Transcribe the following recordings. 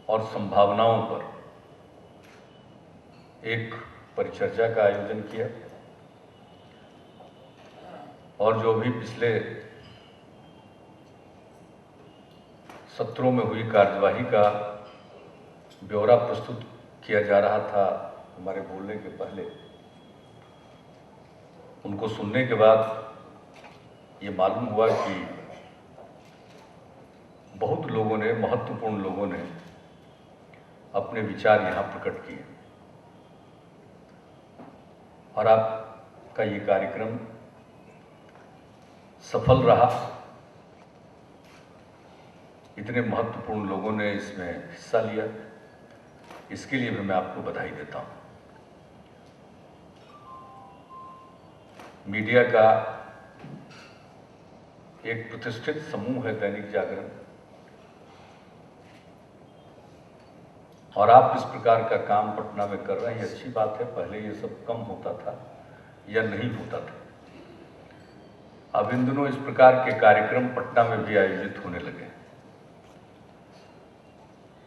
और संभावनाओं पर एक परिचर्चा का आयोजन किया और जो भी पिछले सत्रों में हुई कार्यवाही का ब्यौरा प्रस्तुत किया जा रहा था हमारे बोलने के पहले, उनको सुनने के बाद ये मालूम हुआ कि बहुत लोगों ने, महत्वपूर्ण लोगों ने अपने विचार यहाँ प्रकट किए और आपका ये कार्यक्रम सफल रहा। इतने महत्वपूर्ण लोगों ने इसमें हिस्सा लिया, इसके लिए भी मैं आपको बधाई देता हूँ। मीडिया का एक प्रतिष्ठित समूह है दैनिक जागरण, और आप इस प्रकार का काम पटना में कर रहे हैं, अच्छी बात है। पहले ये सब कम होता था या नहीं होता था। अब इन दिनों इस प्रकार के कार्यक्रम पटना में भी आयोजित होने लगे।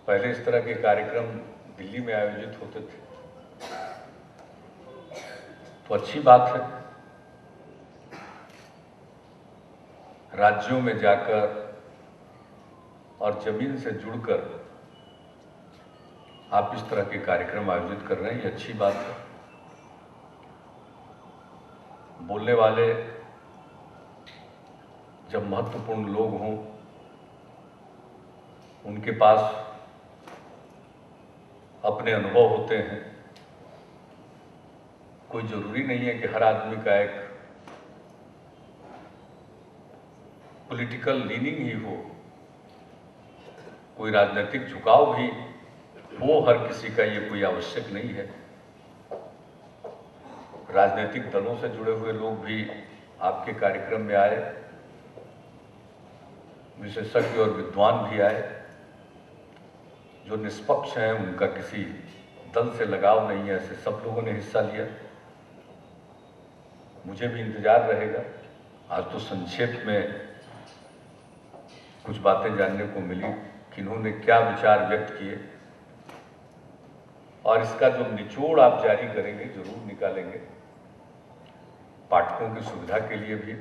पहले इस तरह के कार्यक्रम दिल्ली में आयोजित होते थे, तो अच्छी बात है। राज्यों में जाकर और जमीन से जुड़कर आप इस तरह के कार्यक्रम आयोजित कर रहे हैं, ये अच्छी बात है। बोलने वाले जब महत्वपूर्ण लोग हों, उनके पास अपने अनुभव होते हैं। कोई जरूरी नहीं है कि हर आदमी का एक पॉलिटिकल लीनिंग ही हो, कोई राजनीतिक झुकाव भी हो, हर किसी का ये कोई आवश्यक नहीं है। राजनीतिक दलों से जुड़े हुए लोग भी आपके कार्यक्रम में आए, विशेषज्ञ और विद्वान भी आए, जो निष्पक्ष हैं, उनका किसी दल से लगाव नहीं है, ऐसे सब लोगों ने हिस्सा लिया। मुझे भी इंतजार रहेगा। आज तो संक्षेप में कुछ बातें जानने को मिली कि इन्होंने क्या विचार व्यक्त किए, और इसका जो निचोड़ आप जारी करेंगे, जरूर निकालेंगे पाठकों की सुविधा के लिए भी।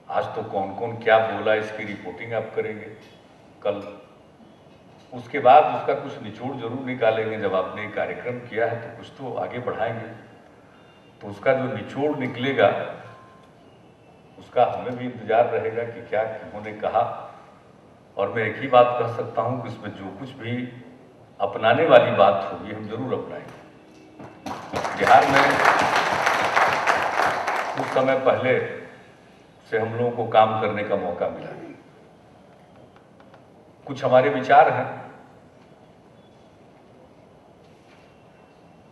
आज तो कौन कौन क्या बोला, इसकी रिपोर्टिंग आप करेंगे कल, उसके बाद उसका कुछ निचोड़ जरूर निकालेंगे। जब आपने कार्यक्रम किया है तो कुछ तो आगे बढ़ाएंगे, तो उसका जो निचोड़ निकलेगा उसका हमें भी इंतजार रहेगा कि क्या उन्होंने कहा। और मैं एक ही बात कह सकता हूं कि इसमें जो कुछ भी अपनाने वाली बात होगी, हम जरूर अपनाएंगे। बिहार में कुछ समय पहले से हम लोगों को काम करने का मौका मिला। कुछ हमारे विचार हैं,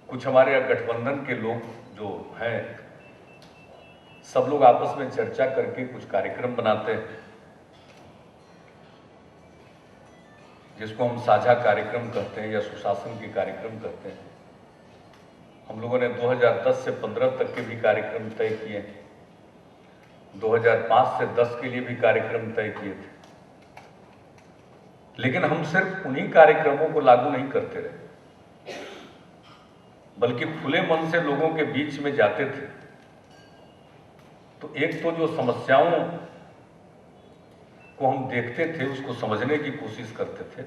कुछ हमारे गठबंधन के लोग जो हैं, सब लोग आपस में चर्चा करके कुछ कार्यक्रम बनाते हैं, जिसको हम साझा कार्यक्रम कहते हैं या सुशासन के कार्यक्रम कहते हैं। हम लोगों ने 2010 से 15 तक के भी कार्यक्रम तय किए, 2005 से 10 के लिए भी कार्यक्रम तय किए थे। लेकिन हम सिर्फ उन्हीं कार्यक्रमों को लागू नहीं करते रहे, बल्कि खुले मन से लोगों के बीच में जाते थे। तो एक तो जो समस्याओं को हम देखते थे, उसको समझने की कोशिश करते थे,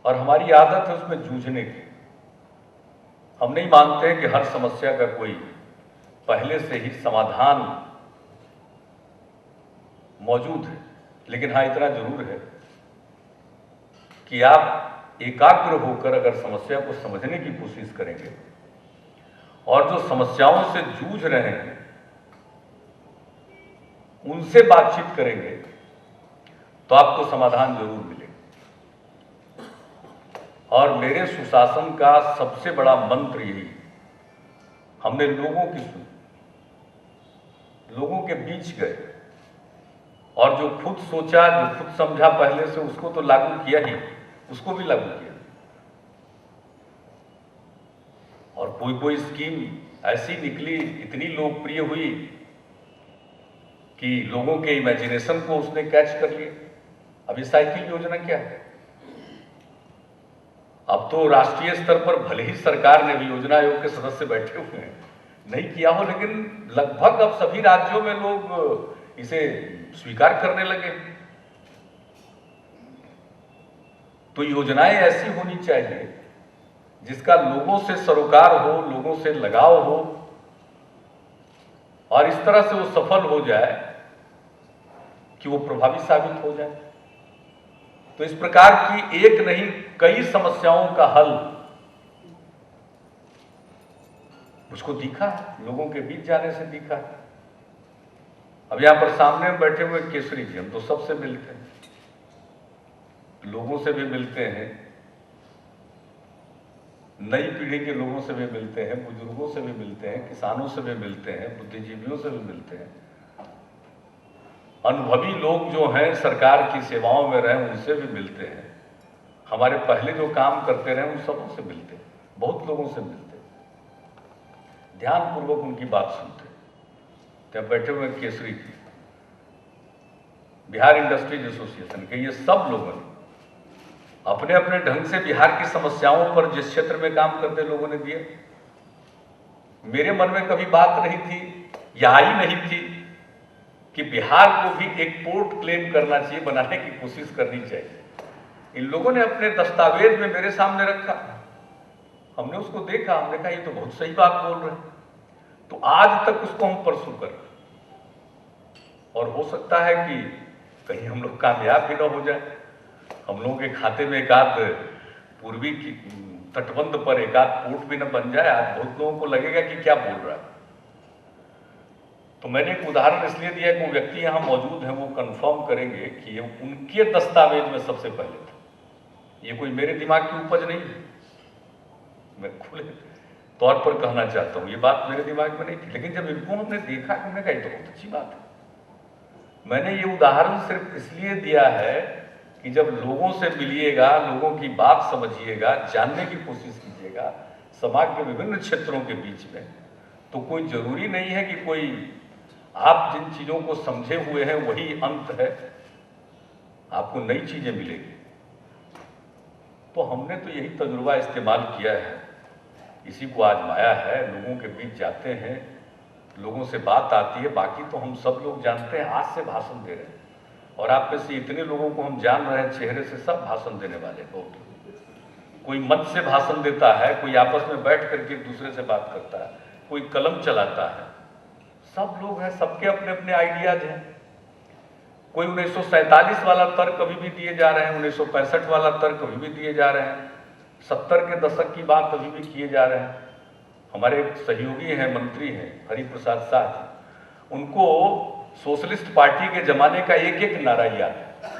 और हमारी आदत है उसमें जूझने की। हम नहीं मानते कि हर समस्या का कोई पहले से ही समाधान मौजूद है, लेकिन हाँ, इतना जरूर है कि आप एकाग्र होकर अगर समस्या को समझने की कोशिश करेंगे और जो समस्याओं से जूझ रहे हैं उनसे बातचीत करेंगे, तो आपको समाधान जरूर मिलेगा। और मेरे सुशासन का सबसे बड़ा मंत्र यही, हमने लोगों की सुनी, लोगों के बीच गए, और जो खुद सोचा, जो खुद समझा पहले से, उसको तो लागू किया ही, उसको भी लागू किया। और कोई कोई स्कीम ऐसी निकली, इतनी लोकप्रिय हुई कि लोगों के इमेजिनेशन को उसने कैच कर लिया। अब ये साइकिल योजना क्या है? अब तो राष्ट्रीय स्तर पर भले ही सरकार ने भी, योजना आयोग के सदस्य बैठे हुए हैं, नहीं किया हो, लेकिन लगभग अब सभी राज्यों में लोग इसे स्वीकार करने लगे। तो योजनाएं ऐसी होनी चाहिए जिसका लोगों से सरोकार हो, लोगों से लगाव हो, और इस तरह से वो सफल हो जाए कि वो प्रभावी साबित हो जाए। तो इस प्रकार की एक नहीं कई समस्याओं का हल उसको दिखा है, लोगों के बीच जाने से दिखा है। अब यहां पर सामने बैठे हुए केसरी जी, हम तो सबसे मिलते हैं, लोगों से भी मिलते हैं, नई पीढ़ी के लोगों से भी मिलते हैं, बुजुर्गों से भी मिलते हैं, किसानों से भी मिलते हैं, बुद्धिजीवियों से भी मिलते हैं, अनुभवी लोग जो हैं सरकार की सेवाओं में रहे उनसे भी मिलते हैं, हमारे पहले जो काम करते रहे उन सबों से मिलते हैं, बहुत लोगों से मिलते हैं, ध्यानपूर्वक उनकी बात सुनते हैं। क्या बैठे हुए केसरी जी, बिहार इंडस्ट्रीज एसोसिएशन के, ये सब लोगों ने अपने अपने ढंग से बिहार की समस्याओं पर जिस क्षेत्र में काम करते लोगों ने दिए। मेरे मन में कभी बात नहीं थी या आई नहीं थी कि बिहार को भी एक पोर्ट क्लेम करना चाहिए, बनाने की कोशिश करनी चाहिए। इन लोगों ने अपने दस्तावेज में मेरे सामने रखा, हमने उसको देखा, हमने कहा ये तो बहुत सही बात बोल रहे हैं। तो आज तक उसको हम परसू कर, और हो सकता है कि कहीं हम लोग कामयाब भी ना हो जाए, हम लोगों के खाते में एक आध पूर्वी की तटबंध पर एक आध पोर्ट भी न बन जाए। आज बहुत लोगों को लगेगा कि क्या बोल रहा है। तो मैंने एक उदाहरण इसलिए दिया कि वो व्यक्ति यहां मौजूद हैं, वो कंफर्म करेंगे कि ये उनके दस्तावेज में सबसे पहले था। ये कोई मेरे दिमाग की उपज नहीं है, मैं खुले तौर पर कहना चाहता हूं, ये बात मेरे दिमाग में नहीं थी, लेकिन जब इनको हमने देखा, हमने कहा ये तो बहुत अच्छी बात है। मैंने ये उदाहरण सिर्फ इसलिए दिया है कि जब लोगों से मिलिएगा, लोगों की बात समझिएगा, जानने की कोशिश कीजिएगा समाज के विभिन्न क्षेत्रों के बीच में, तो कोई जरूरी नहीं है कि कोई आप जिन चीजों को समझे हुए हैं वही अंत है, आपको नई चीजें मिलेगी। तो हमने तो यही तजुर्बा इस्तेमाल किया है, इसी को आजमाया है, लोगों के बीच जाते हैं, लोगों से बात आती है। बाकी तो हम सब लोग जानते हैं, आज से भाषण दे रहे हैं, और आप में से इतने लोगों को हम जान रहे हैं चेहरे से, सब भाषण देने वाले बहुत। कोई मंच से भाषण देता है, कोई आपस में बैठ करके एक दूसरे से बात करता है, कोई कलम चलाता है, सब लोग हैं, सबके अपने अपने आइडियाज हैं। कोई 1947 वाला तर्क अभी भी दिए जा रहे हैं, 1965 वाला तर्क अभी भी दिए जा रहे हैं, 70 के दशक की बात अभी भी किए जा रहे हैं। हमारे एक सहयोगी हैं, मंत्री हैं, हरिप्रसाद शाह जी, उनको सोशलिस्ट पार्टी के जमाने का एक एक नारा याद है।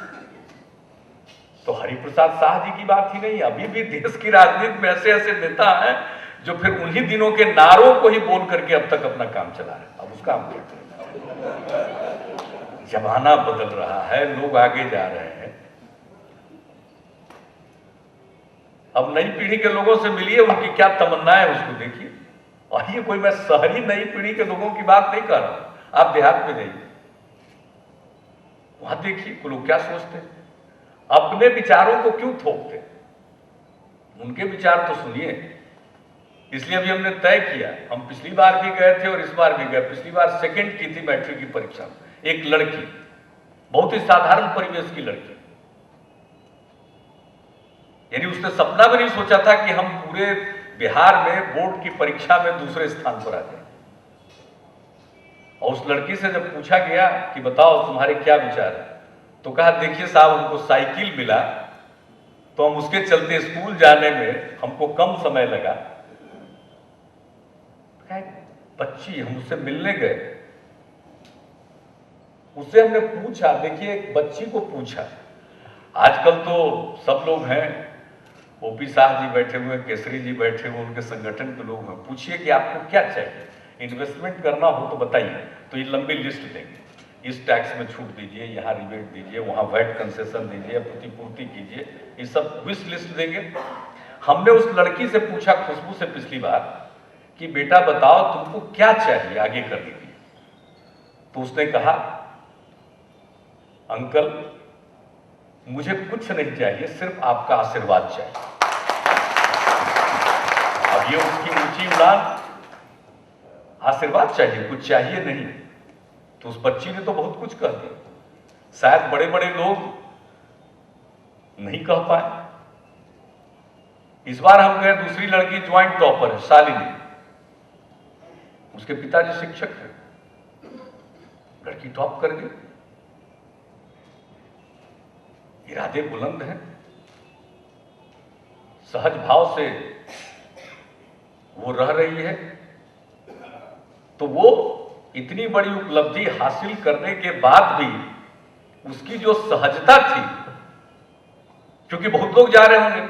तो हरिप्रसाद शाह जी की बात ही नहीं, अभी भी देश की राजनीति में ऐसे ऐसे नेता हैं जो फिर उन्हीं दिनों के नारों को ही बोल करके अब तक अपना काम चला रहे हैं। अब उसका हम क्या करें? जमाना बदल रहा है, लोग आगे जा रहे हैं। अब नई पीढ़ी के लोगों से मिलिए, उनकी क्या तमन्नाएं उसको देखिए। और ये कोई मैं शहरी नई पीढ़ी के लोगों की बात नहीं कर रहा हूं, आप देहात में जाइए, वहां देखिए लोग क्या सोचते हैं, अपने विचारों को क्यों थोपते, उनके विचार तो सुनिए। इसलिए अभी हमने तय किया, हम पिछली बार भी गए थे और इस बार भी गए। पिछली बार सेकंड की थी मैट्रिक की परीक्षा में, एक लड़की, बहुत ही साधारण परिवेश की लड़की, यानी उसने सपना भी नहीं सोचा था कि हम पूरे बिहार में बोर्ड की परीक्षा में दूसरे स्थान पर आ जाए। और उस लड़की से जब पूछा गया कि बताओ तुम्हारे क्या विचार है, तो कहा देखिए साहब, हमको साइकिल मिला तो हम उसके चलते स्कूल जाने में हमको कम समय लगा। बच्ची, हम उससे मिलने गए, उससे हमने पूछा, देखिए एक बच्ची को पूछा, आजकल तो सब लोग हैं, ओपी शाह जी बैठे हुए, केसरी जी बैठे हुए, उनके संगठन के लोग हैं, पूछिए कि आपको क्या चाहिए, इन्वेस्टमेंट करना हो तो बताइए, तो ये लंबी लिस्ट देंगे, इस टैक्स में छूट दीजिए, यहाँ रिबेट दीजिए, वहाँ वैट कंसेशन दीजिए, प्रतिपूर्ति कीजिए, ये सब विश लिस्ट देंगे। हमने उस लड़की से पूछा, खुशबू से, पिछली बार कि बेटा बताओ तुमको क्या चाहिए आगे करने के लिए, तो उसने कहा अंकल मुझे कुछ नहीं चाहिए, सिर्फ आपका आशीर्वाद चाहिए। अब ये उसकी ऊंची उड़ान, आशीर्वाद चाहिए, कुछ चाहिए नहीं। तो उस बच्ची ने तो बहुत कुछ कह दिया, शायद बड़े बड़े लोग नहीं कह पाए। इस बार हम गए, दूसरी लड़की ज्वाइंट टॉपर है, शालिनी, उसके पिताजी शिक्षक हैं, लड़की टॉप कर गई। इरादे बुलंद हैं, सहज भाव से वो रह रही है। तो वो इतनी बड़ी उपलब्धि हासिल करने के बाद भी उसकी जो सहजता थी, क्योंकि बहुत लोग जा रहे होंगे,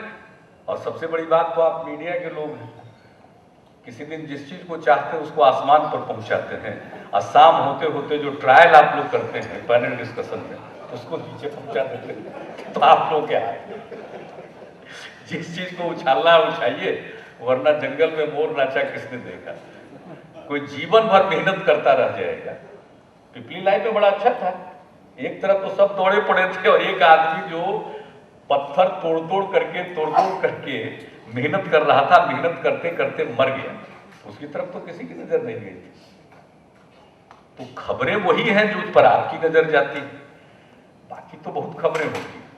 और सबसे बड़ी बात तो आप मीडिया के लोग हैं, किसी दिन जिस चीज को चाहते हैं उसको आसमान पर पहुंचाते हैं, और शाम होते होते जो ट्रायल आप लोग करते हैं पैनल डिस्कशन में, उसको नीचे पहुंचा देते हैं। तो आप लोग क्या है, जिस चीज को उछालना उछाइए, वरना जंगल में मोर नाचा किसने देखा। कोई जीवन भर मेहनत करता रह जाएगा। पिपली लाइफ में बड़ा अच्छा था, एक तरफ तो सब दौड़े पड़े थे, और एक आदमी जो पत्थर तोड़ तोड़ करके मेहनत कर रहा था, मेहनत करते करते मर गया, उसकी तरफ तो किसी की नजर नहीं गई थी। तो खबरें वही हैं जो उस पर आपकी नजर जाती है, बाकी तो बहुत खबरें होती हैं।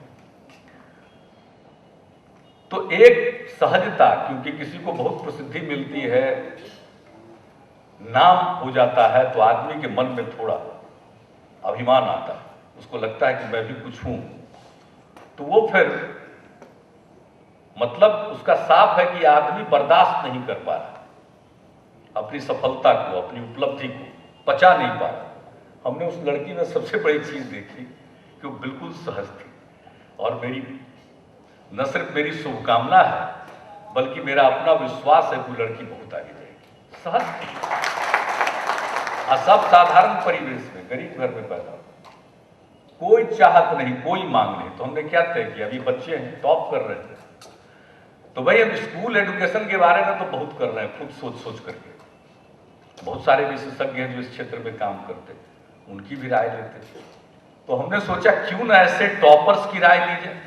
तो एक सहजता, क्योंकि किसी को बहुत प्रसिद्धि मिलती है, नाम हो जाता है, तो आदमी के मन में थोड़ा अभिमान आता है, उसको लगता है कि मैं भी कुछ हूं। तो वो फिर मतलब उसका साफ है कि आदमी बर्दाश्त नहीं कर पा रहा अपनी सफलता को, अपनी उपलब्धि को पचा नहीं पा रहा। हमने उस लड़की में सबसे बड़ी चीज देखी कि वो बिल्कुल सहज थी, और मेरी न सिर्फ मेरी शुभकामना है, बल्कि मेरा अपना विश्वास है कि वो लड़की बहुत आगे जाएगी। सहज थी, और सब साधारण परिवेश में, गरीब घर में पैदा, कोई चाहत नहीं, कोई मांग नहीं। तो हमने क्या तय किया, अभी बच्चे हैं, टॉप कर रहे थे, तो भाई अब स्कूल एजुकेशन के बारे में तो बहुत कर रहे हैं, खुद सोच सोच करके। बहुत सारे विशेषज्ञ हैं जो इस क्षेत्र में काम करते, उनकी भी राय लेते। तो हमने सोचा क्यों ना ऐसे टॉपर्स की राय ली जाए,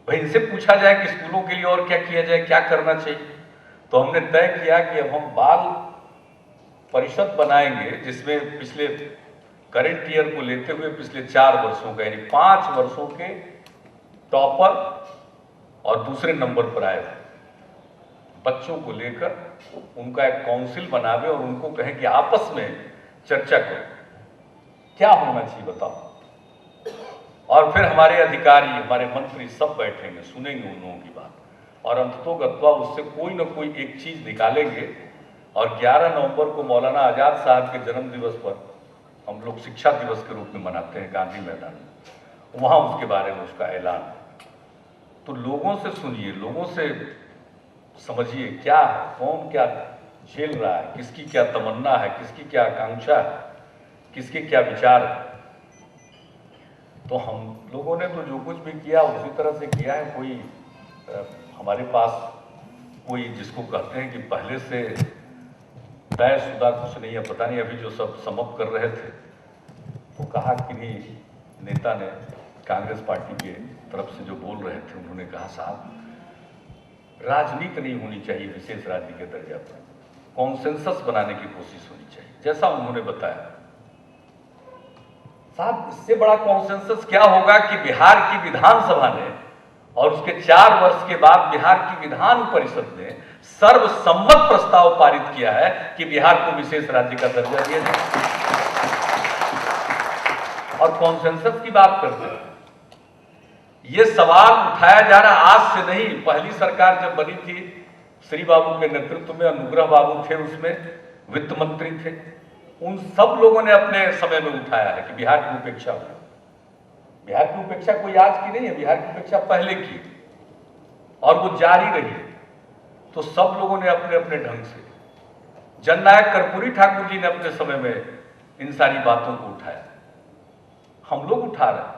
भाई इनसे पूछा जाए कि स्कूलों के लिए और क्या किया जाए, क्या करना चाहिए। तो हमने तय किया कि अब हम बाल परिषद बनाएंगे, जिसमें पिछले करंट ईयर को लेते हुए पिछले 4 वर्षों का, यानी 5 वर्षों के टॉपर और दूसरे नंबर पर आए बच्चों को लेकर उनका एक काउंसिल बनावे, और उनको कहें कि आपस में चर्चा करो क्या होना चाहिए बताओ। और फिर हमारे अधिकारी, हमारे मंत्री सब बैठेंगे, सुनेंगे उन लोगों की बात, और अंततोगत्वा उससे कोई ना कोई एक चीज निकालेंगे। और 11 नवंबर को मौलाना आजाद साहब के जन्म दिवस पर हम लोग शिक्षा दिवस के रूप में मनाते हैं गांधी मैदान में, वहां उसके बारे में उसका ऐलान। तो लोगों से सुनिए, लोगों से समझिए क्या है, कौन क्या झेल रहा है, किसकी क्या तमन्ना है, किसकी क्या आकांक्षा है, किसके क्या विचार है। तो हम लोगों ने तो जो कुछ भी किया उसी तरह से किया है। कोई हमारे पास कोई जिसको कहते हैं कि पहले से तयशुदा कुछ नहीं है, पता नहीं। अभी जो सब समअप कर रहे थे तो कहा कि नहीं, नेता ने कांग्रेस पार्टी के तरफ से जो बोल रहे थे, उन्होंने कहा साहब राजनीति नहीं होनी चाहिए विशेष राज्य के दर्जा पर, कॉन्सेंसस बनाने की कोशिश होनी चाहिए, जैसा उन्होंने बताया। साहब इससे बड़ा कॉन्सेंसस क्या होगा कि बिहार की विधानसभा ने और उसके 4 वर्ष के बाद बिहार की विधान परिषद ने सर्वसम्मत प्रस्ताव पारित किया है कि बिहार को विशेष राज्य का दर्जा दिया जाए। और कॉन्सेंसस की बात करते हैं, ये सवाल उठाया जा रहा आज से नहीं। पहली सरकार जब बनी थी, श्री बाबू के नेतृत्व में, अनुग्रह बाबू थे उसमें, वित्त मंत्री थे, उन सब लोगों ने अपने समय में उठाया है कि बिहार की उपेक्षा हो। बिहार की उपेक्षा कोई आज की नहीं है, बिहार की उपेक्षा पहले की, और वो जारी रही। तो सब लोगों ने अपने अपने ढंग से, जननायक कर्पूरी ठाकुर जी ने अपने समय में इन सारी बातों को उठाया, हम लोग उठा रहे हैं।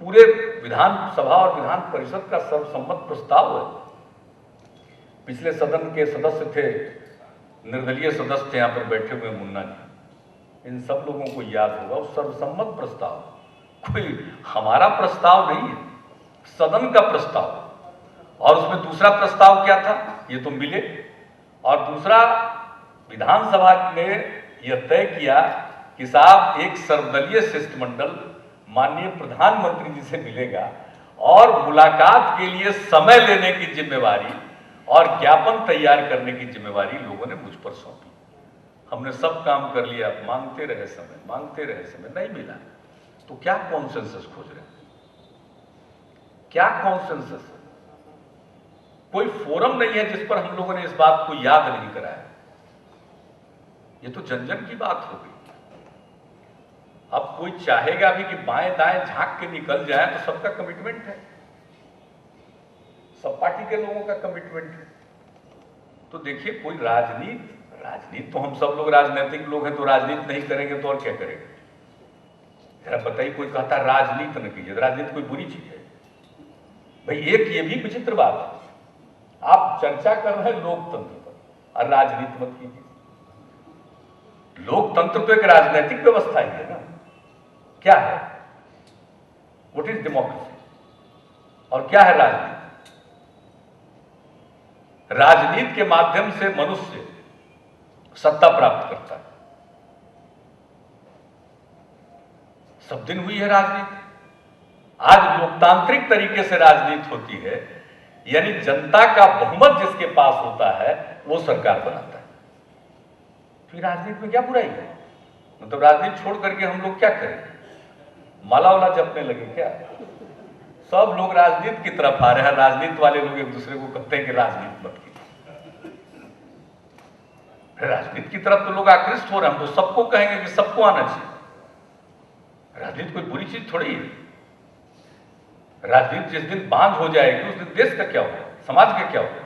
पूरे विधानसभा और विधान परिषद का सर्वसम्मत प्रस्ताव है। पिछले सदन के सदस्य थे, निर्दलीय सदस्य थे यहाँ पर बैठे हुए मुन्ना जी, इन सब लोगों को याद होगा, उस सर्वसम्मत प्रस्ताव कोई हमारा प्रस्ताव नहीं है, सदन का प्रस्ताव। और उसमें दूसरा प्रस्ताव क्या था, ये तो मिले। और दूसरा, विधानसभा ने यह तय किया कि साहब एक सर्वदलीय शिष्टमंडल माननीय प्रधानमंत्री जी से मिलेगा और मुलाकात के लिए समय लेने की जिम्मेवारी और ज्ञापन तैयार करने की जिम्मेवारी लोगों ने मुझ पर सौंपी। हमने सब काम कर लिया, मांगते रहे समय, नहीं मिला। तो क्या कॉन्सेंसस खोज रहे हैं? क्या कॉन्सेंसस? कोई फोरम नहीं है जिस पर हम लोगों ने इस बात को याद नहीं कराया। ये तो जन जन की बात हो गई। अब कोई चाहेगा भी कि बाएं दाएं झांक के निकल जाए, तो सबका कमिटमेंट है, सब पार्टी के लोगों का कमिटमेंट है। तो देखिए, कोई राजनीति तो हम सब लोग राजनीतिक लोग हैं, तो राजनीति नहीं करेंगे तो और क्या करेंगे? जरा बताइए, कोई कहता राजनीति न कीजिए, राजनीति कोई बुरी चीज है? भाई एक ये भी विचित्र बात है, आप चर्चा कर रहे हैं लोकतंत्र पर और राजनीति मत कीजिए। लोकतंत्र तो एक राजनीतिक व्यवस्था ही है ना। क्या है? What is democracy? और क्या है राजनीति? राजनीति के माध्यम से मनुष्य सत्ता प्राप्त करता है। सब दिन हुई है राजनीति। आज लोकतांत्रिक तरीके से राजनीति होती है, यानी जनता का बहुमत जिसके पास होता है वो सरकार बनाता है। फिर राजनीति में क्या बुराई है? मतलब राजनीति छोड़ करके हम लोग क्या करें? माला वाला जपने लगे क्या? सब लोग राजनीति की तरफ आ रहे हैं, राजनीति वाले लोग एक दूसरे को कहते हैं कि राजनीति मत कीजिए। राजनीति की तरफ तो लोग आकृष्ट हो रहे हैं, हम तो सबको कहेंगे कि सबको आना चाहिए। राजनीति कोई बुरी चीज थोड़ी है। राजनीति जिस दिन बांझ हो जाएगी उस दिन देश का क्या होगा, समाज का क्या होगा?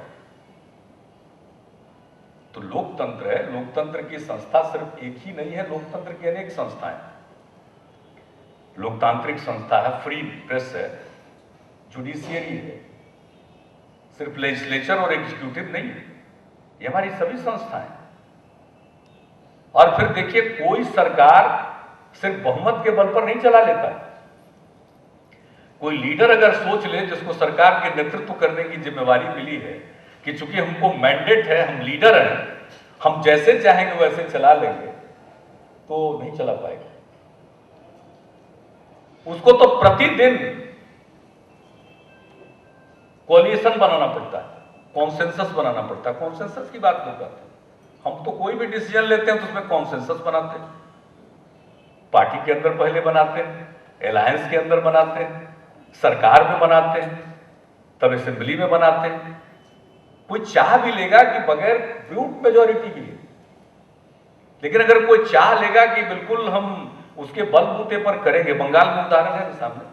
तो लोकतंत्र है, लोकतंत्र की संस्था सिर्फ एक ही नहीं है, लोकतंत्र की अनेक संस्थाएं। लोकतांत्रिक संस्था है, फ्री प्रेस है, जुडिशियरी है, सिर्फ लेजिस्लेचर और एग्जीक्यूटिव नहीं है, ये हमारी सभी संस्थाएं। और फिर देखिए, कोई सरकार सिर्फ बहुमत के बल पर नहीं चला लेता। कोई लीडर अगर सोच ले, जिसको सरकार के नेतृत्व करने की जिम्मेवारी मिली है कि चूंकि हमको मैंडेट है, हम लीडर हैं, हम जैसे चाहेंगे वैसे चला लेंगे, तो नहीं चला पाएगा। उसको तो प्रतिदिन कोलिएशन बनाना पड़ता है, कॉन्सेंसस बनाना पड़ता है। कॉन्सेंसस की बात नहीं करते हम, तो कोई भी डिसीजन लेते हैं तो उसमें कॉन्सेंसस बनाते हैं। पार्टी के अंदर पहले बनाते हैं, अलायंस के अंदर बनाते हैं, सरकार में बनाते हैं, तब असेंबली में बनाते हैं। कोई चाह भी लेगा कि बगैर ब्रूट मेजॉरिटी के लिए, लेकिन अगर कोई चाह लेगा कि बिल्कुल हम उसके बलबूते पर करेंगे, बंगाल में उदाहरण है सामने,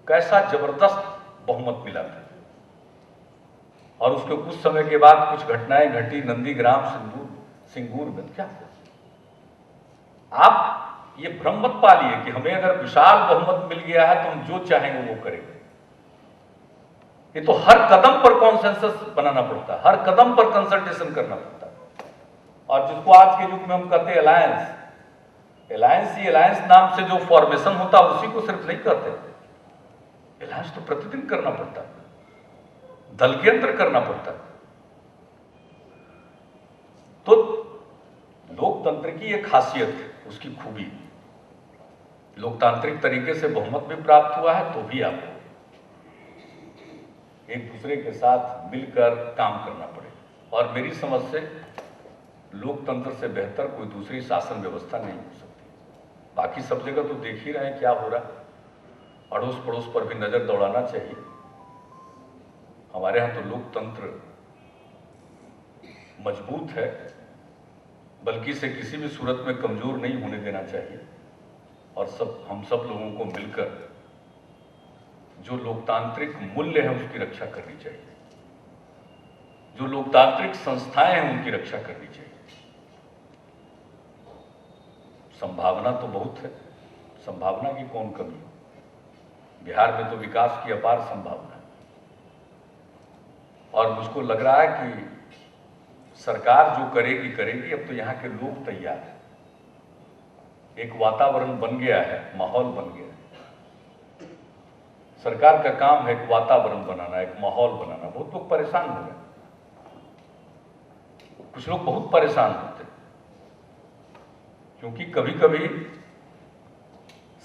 कैसा जबरदस्त बहुमत मिला था। और उसके कुछ समय के बाद कुछ घटनाएं घटी, नंदीग्राम सिंगूर में। क्या आप ये भ्रम मत पालिए कि हमें अगर विशाल बहुमत मिल गया है तो हम जो चाहेंगे वो करेंगे। ये तो हर कदम पर कॉन्सेंसस बनाना पड़ता है, हर कदम पर कंसल्टेशन करना पड़ता है। और जिसको आज के युग में हम कहते हैं अलायंस, ही अलायंस नाम से जो फॉर्मेशन होता है उसी को सिर्फ नहीं कहते। अलायंस तो प्रतिदिन करना पड़ता है, दल के अंदर करना पड़ता है। तो लोकतंत्र की एक खासियत है, उसकी खूबी, लोकतांत्रिक तरीके से बहुमत भी प्राप्त हुआ है तो भी आपको एक दूसरे के साथ मिलकर काम करना पड़े। और मेरी समझ से लोकतंत्र से बेहतर कोई दूसरी शासन व्यवस्था नहीं हो सकती। बाकी सब जगह तो देख ही रहे हैं क्या हो रहा है, अड़ोस पड़ोस पर भी नजर दौड़ाना चाहिए। हमारे यहाँ तो लोकतंत्र मजबूत है, बल्कि इसे किसी भी सूरत में कमजोर नहीं होने देना चाहिए। और हम सब लोगों को मिलकर जो लोकतांत्रिक मूल्य है उसकी रक्षा करनी चाहिए, जो लोकतांत्रिक संस्थाएं हैं उनकी रक्षा करनी चाहिए। संभावना तो बहुत है, संभावना की कौन कमी है? बिहार में तो विकास की अपार संभावना है। और मुझको लग रहा है कि सरकार जो करेगी, अब तो यहाँ के लोग तैयार हैं। एक वातावरण बन गया है, माहौल बन गया है। सरकार का काम है एक वातावरण बनाना, एक माहौल बनाना। बहुत लोग परेशान हो गए, कुछ लोग बहुत परेशान होते हैं, क्योंकि कभी कभी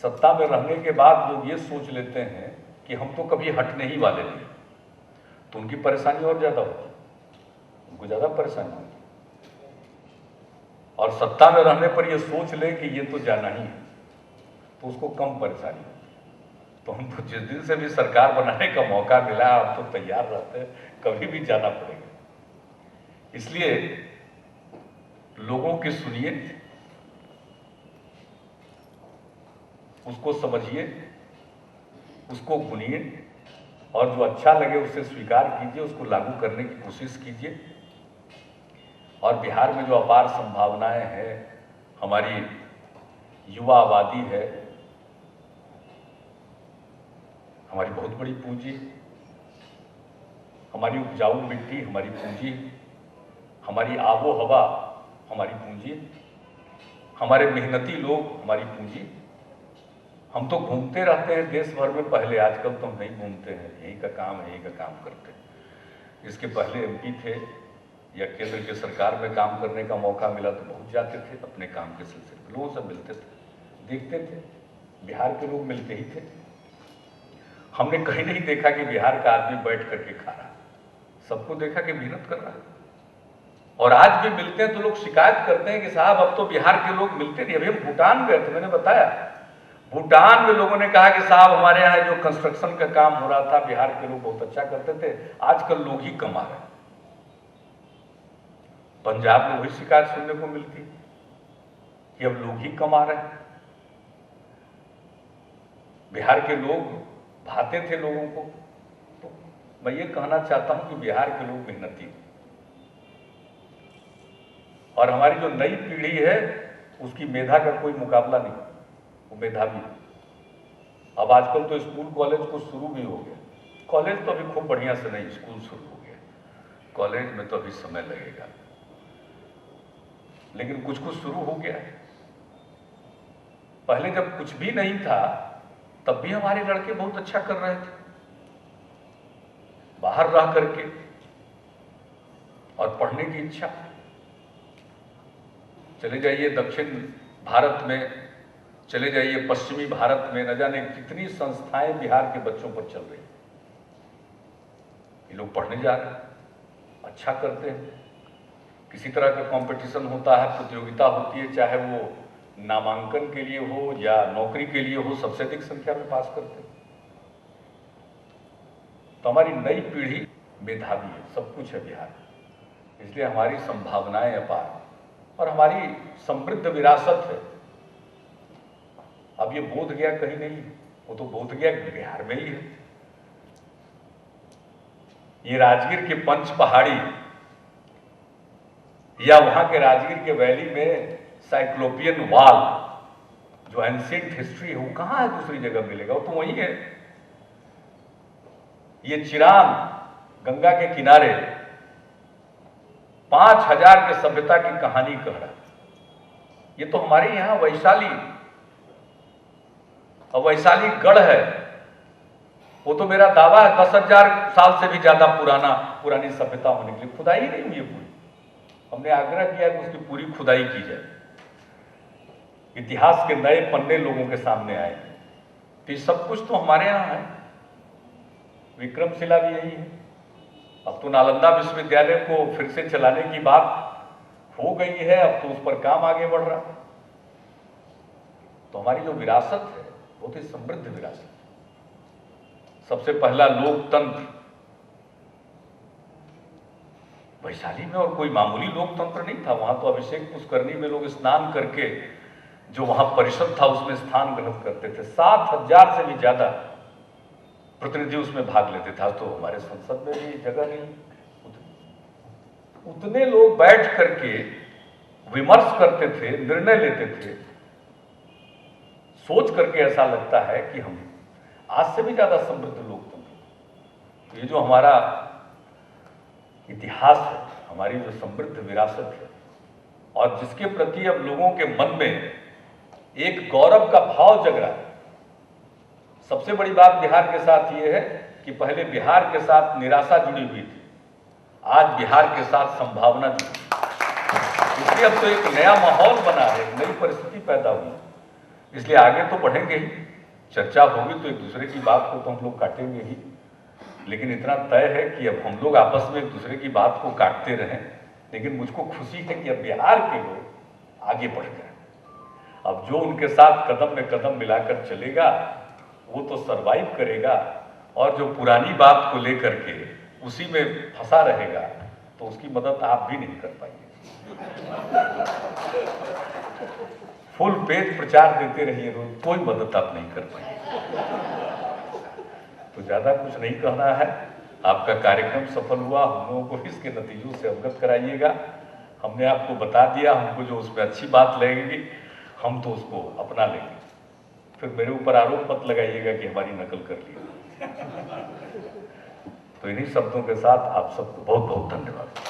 सत्ता में रहने के बाद लोग ये सोच लेते हैं कि हम तो कभी हटने ही वाले नहीं, तो उनकी परेशानी और ज्यादा होती है, उनको ज्यादा परेशानी होती है। और सत्ता में रहने पर ये सोच ले कि ये तो जाना ही है, तो उसको कम परेशानी होती है। तो हम तो जिस दिन से भी सरकार बनाने का मौका मिला, आप तो तैयार रहते हैं, कभी भी जाना पड़ेगा। इसलिए लोगों की सुनिए, उसको समझिए, उसको गुनिए, और जो अच्छा लगे उसे स्वीकार कीजिए, उसको लागू करने की कोशिश कीजिए। और बिहार में जो अपार संभावनाएं हैं, हमारी युवा आबादी है, हमारी बहुत बड़ी पूंजी, हमारी उपजाऊ मिट्टी हमारी पूंजी, हमारी आबो हवा हमारी पूंजी, हमारे मेहनती लोग हमारी पूंजी। हम तो घूमते रहते हैं देश भर में, पहले, आजकल तो हम नहीं घूमते हैं, यही का काम है, यही का काम करते हैं। इसके पहले एमपी थे या केंद्र की सरकार में काम करने का मौका मिला तो बहुत जाते थे, अपने काम के सिलसिले में लोगों से मिलते थे, देखते थे। बिहार के लोग मिलते ही थे। हमने कहीं नहीं देखा कि बिहार का आदमी बैठ करके खा रहा, सबको देखा कि मेहनत कर रहा है। और आज भी मिलते हैं तो लोग शिकायत करते हैं कि साहब अब तो बिहार के लोग मिलते नहीं। अभी हम भूटान गए थे, मैंने बताया, भूटान में लोगों ने कहा कि साहब हमारे यहाँ जो कंस्ट्रक्शन का काम हो रहा था, बिहार के लोग बहुत अच्छा करते थे, आजकल लोग ही कमा रहे हैं। पंजाब में वही शिकायत सुनने को मिलती कि अब लोग ही कमा रहे हैं। बिहार के लोग भाते थे लोगों को। तो मैं ये कहना चाहता हूं कि बिहार के लोग मेहनती हैं, और हमारी जो नई पीढ़ी है उसकी मेधा का कोई मुकाबला नहीं, वो मेधावी है। अब आजकल तो स्कूल कॉलेज कुछ शुरू भी हो गया, कॉलेज तो अभी खूब बढ़िया से नहीं, स्कूल शुरू हो गया, कॉलेज में तो अभी समय लगेगा, लेकिन कुछ कुछ शुरू हो गया है। पहले जब कुछ भी नहीं था तब भी हमारे लड़के बहुत अच्छा कर रहे थे, बाहर रह करके, और पढ़ने की इच्छा। चले जाइए दक्षिण भारत में, चले जाइए पश्चिमी भारत में, न जाने कितनी संस्थाएं बिहार के बच्चों पर चल रही। ये लोग पढ़ने जा रहे हैं, अच्छा करते हैं। किसी तरह का कंपटीशन होता है, प्रतियोगिता होती है, चाहे वो नामांकन के लिए हो या नौकरी के लिए हो, सबसे अधिक संख्या में पास करते हैं। तो हमारी नई पीढ़ी मेधावी है, सब कुछ है बिहार, इसलिए हमारी संभावनाएं अपार, और हमारी समृद्ध विरासत है। अब ये बोध गया कहीं नहीं, वो तो बोध गया बिहार में ही है। ये राजगीर के पंच पहाड़ी या वहां के राजगीर के वैली में साइक्लोपियन वॉल, जो एंशिएंट हिस्ट्री है, वो कहां है दूसरी जगह मिलेगा, वो तो वही है। ये चिरान गंगा के किनारे 5000 के सभ्यता की कहानी कह रहा है। ये तो हमारे यहां वैशाली, और वैशाली गढ़ है, वो तो मेरा दावा है 10,000 साल से भी ज्यादा पुरानी सभ्यता होने के लिए खुदाई नहीं हुई है पूरी। हमने आग्रह किया कि उसकी पूरी खुदाई की जाए, इतिहास के नए पन्ने लोगों के सामने आए। तो ये सब कुछ तो हमारे यहाँ है। विक्रमशिला भी यही है। अब तो नालंदा विश्वविद्यालय को फिर से चलाने की बात हो गई है, अब तो उस पर काम आगे बढ़ रहा है। तो हमारी जो विरासत है बहुत ही समृद्ध विरासत है। सबसे पहला लोकतंत्र वैशाली में, और कोई मामूली लोकतंत्र नहीं था। वहां तो अभिषेक पुष्करणी में लोग स्नान करके, जो वहां परिषद था उसमें स्थान ग्रहण करते थे। 7,000 से भी ज्यादा प्रतिनिधि उसमें भाग लेते थे। तो हमारे संसद में भी जगह नहीं, उतने लोग बैठ करके विमर्श करते थे, निर्णय लेते थे। सोच करके ऐसा लगता है कि हम आज से भी ज्यादा समृद्ध लोकतंत्र, ये जो हमारा इतिहास है, हमारी जो समृद्ध विरासत है, और जिसके प्रति अब लोगों के मन में एक गौरव का भाव जग रहा है। सबसे बड़ी बात बिहार के साथ ये है कि पहले बिहार के साथ निराशा जुड़ी हुई थी, आज बिहार के साथ संभावना जुड़ी, इसलिए अब तो एक नया माहौल बना है, एक नई परिस्थिति पैदा हुई। इसलिए आगे तो बढ़ेंगे ही, चर्चा होगी तो एक दूसरे की बात को तो हम लोग काटेंगे ही, लेकिन इतना तय है कि अब हम लोग आपस में एक दूसरे की बात को काटते रहें। लेकिन मुझको खुशी है कि अब बिहार के लोग आगे बढ़ गए। अब जो उनके साथ कदम में कदम मिलाकर चलेगा वो तो सरवाइव करेगा, और जो पुरानी बात को लेकर के उसी में फंसा रहेगा तो उसकी मदद आप भी नहीं कर पाएंगे। फुल पेज प्रचार देते रहिए रोज, कोई मदद आप नहीं कर पाएंगे। तो ज्यादा कुछ नहीं कहना है। आपका कार्यक्रम सफल हुआ, हम लोगों को इसके नतीजों से अवगत कराइएगा। हमने आपको बता दिया, हमको जो उसमें अच्छी बात लगेगी हम तो उसको अपना लेंगे। फिर मेरे ऊपर आरोप मत लगाइएगा कि हमारी नकल कर ली। तो इन्हीं शब्दों के साथ आप सबको बहुत बहुत धन्यवाद।